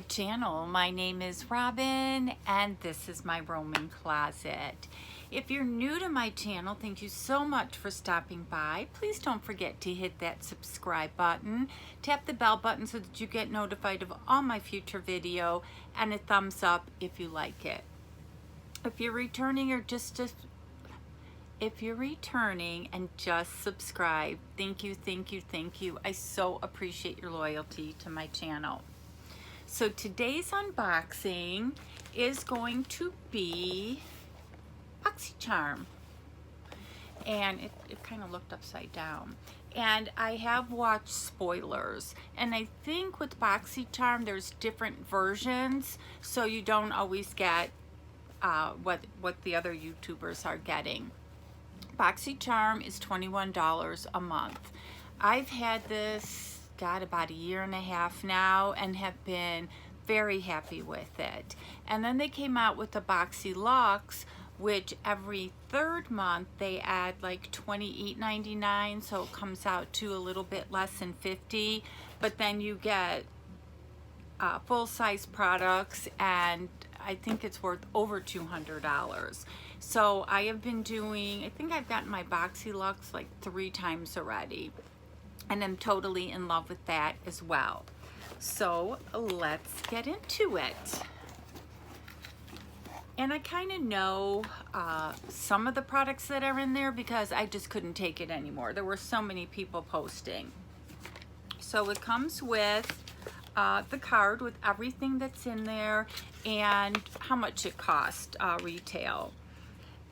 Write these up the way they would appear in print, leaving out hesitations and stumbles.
my channel. My name is Robin and this is my roaming closet. If you're new to my channel, thank you so much for stopping by. Please don't forget to hit that subscribe button. Tap the bell button so that you get notified of all my future video, and a thumbs up if you like it. If you're returning and just subscribe, thank you, thank you, thank you. I so appreciate your loyalty to my channel. So today's unboxing is going to be Boxycharm. And it kind of looked upside down. And I have watched spoilers. And I think with Boxycharm there's different versions, so you don't always get what the other YouTubers are getting. Boxycharm is $21 a month. I've had this, about a year and a half now, and have been very happy with it. And then they came out with the Boxyluxe, which every third month they add like $28.99, so it comes out to a little bit less than $50, but then you get full-size products, and I think it's worth over $200. So I have been doing, I think I've gotten my Boxyluxe like 3 times already, and I'm totally in love with that as well. So let's get into it. And I kind of know some of the products that are in there because I just couldn't take it anymore. There were so many people posting. So it comes with the card with everything that's in there and how much it cost retail.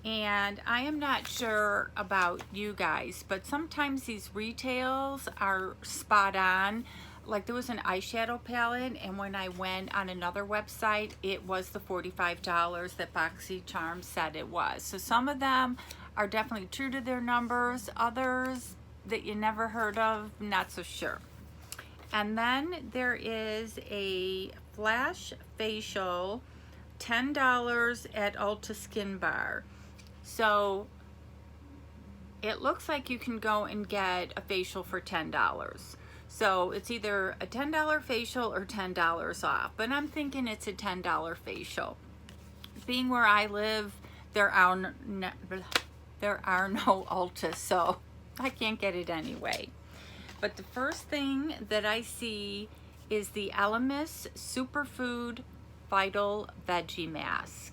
And I am not sure about you guys, but sometimes these retails are spot on. Like there was an eyeshadow palette, and when I went on another website, it was the $45 that Boxycharm said it was. So some of them are definitely true to their numbers. Others that you never heard of, not so sure. And then there is a Flash Facial, $10 at Ulta Skin Bar. So it looks like you can go and get a facial for $10. So it's either a $10 facial or $10 off, but I'm thinking it's a $10 facial. Being where I live, there are no Ulta, so I can't get it anyway. But the first thing that I see is the Alamos Superfood Vital Veggie Mask.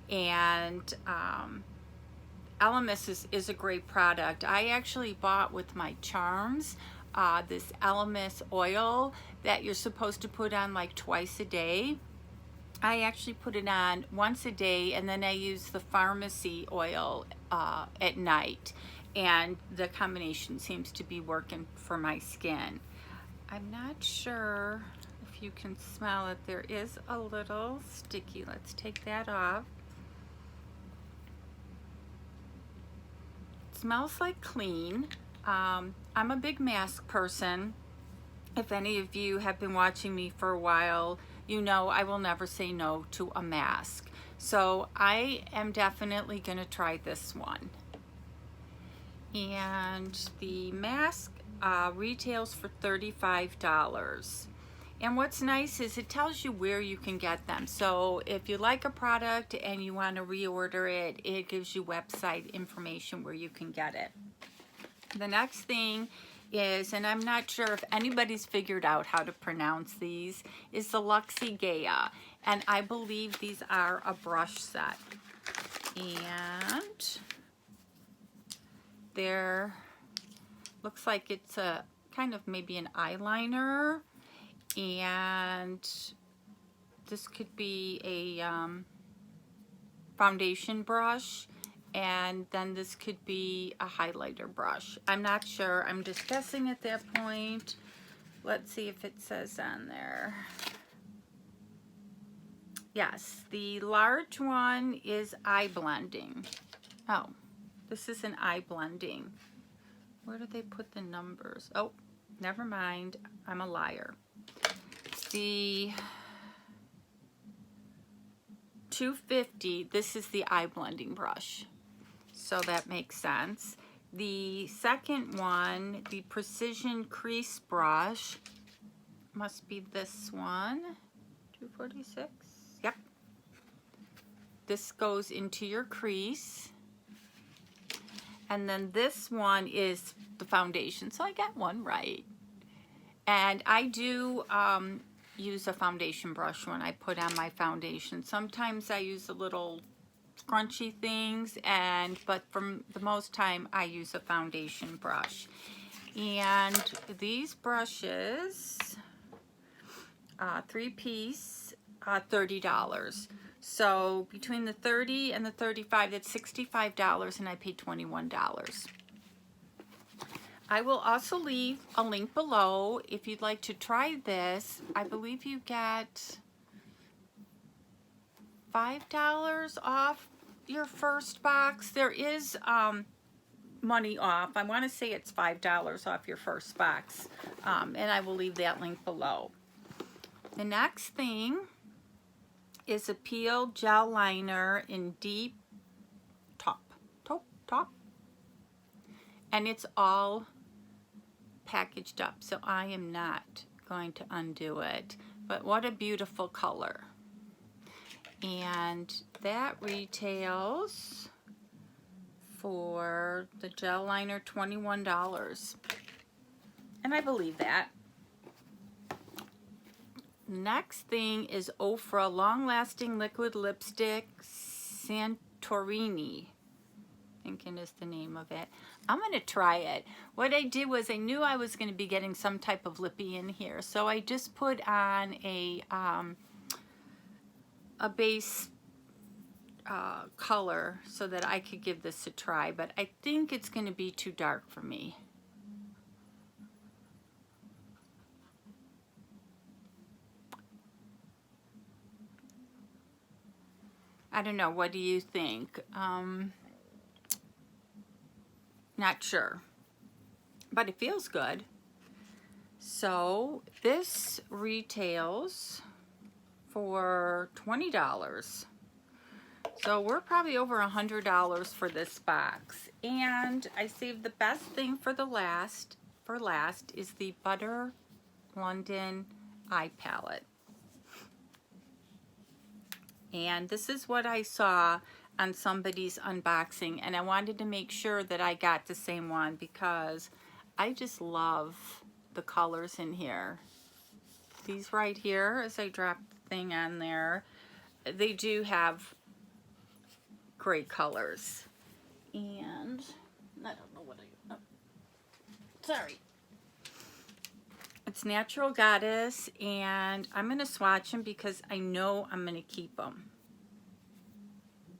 And Alamos is a great product. I actually bought with my charms this Alamos oil that you're supposed to put on like twice a day. I actually put it on once a day, and then I use the pharmacy oil at night, and the combination seems to be working for my skin. I'm not sure if you can smell it. There is a little sticky. Let's take that off. Smells like clean. I'm a big mask person. If any of you have been watching me for a while, you know I will never say no to a mask. So I am definitely going to try this one. And the mask retails for $35. And what's nice is it tells you where you can get them. So if you like a product and you want to reorder it, it gives you website information where you can get it. The next thing is, and I'm not sure if anybody's figured out how to pronounce these, is the Lux Age. And I believe these are a brush set. And there looks like it's a kind of maybe an eyeliner. And this could be a foundation brush, and then this could be a highlighter brush. I'm not sure. I'm just guessing at that point. Let's see if it says on there. Yes, the large one is eye blending. Oh, this is an eye blending. Where do they put the numbers? Oh, never mind. I'm a liar. The $250, this is the eye blending brush, so that makes sense. The second one, the precision crease brush, must be this one. 246. Yep. This goes into your crease. And then this one is the foundation. So I got one right. And I do use a foundation brush when I put on my foundation. Sometimes I use a little scrunchy things, but for the most time I use a foundation brush. And these brushes, 3-piece, $30. So between the 30 and the 35, that's $65, and I paid $21. I will also leave a link below if you'd like to try this. I believe you get $5 off your first box. There is money off. I want to say it's $5 off your first box, and I will leave that link below. The next thing is a Peel Gel Liner in Deep Top. And it's all packaged up, so I am not going to undo it. But what a beautiful color. And that retails for the gel liner $21. And I believe that. Next thing is Ofra Long Lasting Liquid Lipstick Santorini, thinking is the name of it. I'm going to try it. What I did was I knew I was going to be getting some type of lippy in here, so I just put on a base color so that I could give this a try, but I think it's going to be too dark for me. I don't know, what do you think? Not sure, but it feels good. So this retails for $20. So we're probably over $100 for this box. And I saved the best thing for the last. Is the Butter London Eye Palette. And this is what I saw on somebody's unboxing, and I wanted to make sure that I got the same one because I just love the colors in here. These right here, as I drop the thing on there, they do have great colors. And I don't know what sorry. It's Natural Goddess, and I'm going to swatch them because I know I'm going to keep them.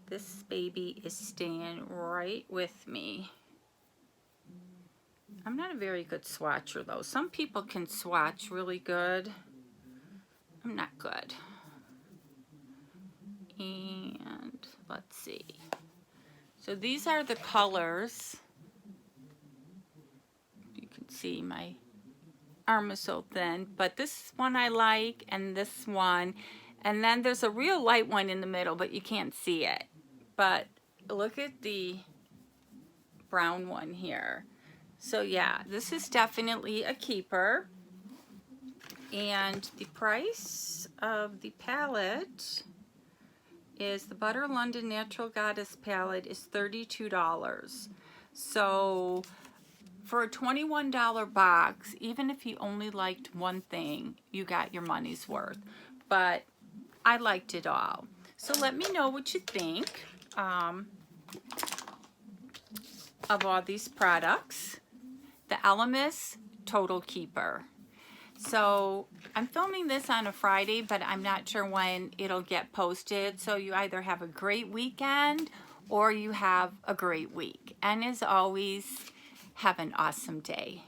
This baby is staying right with me. I'm not a very good swatcher though. Some people can swatch really good. I'm not good. And let's see. So these are the colors. You can see my arm is so thin, but this one I like, and this one, and then there's a real light one in the middle, but you can't see it. But look at the brown one here. So yeah, this is definitely a keeper. And the price of the palette is the Butter London Natural Goddess palette is $32. So for a $21 box, even if you only liked one thing, you got your money's worth. But I liked it all. So let me know what you think of all these products. The Alamos Total Keeper. So I'm filming this on a Friday, but I'm not sure when it'll get posted. So you either have a great weekend or you have a great week. And as always, have an awesome day.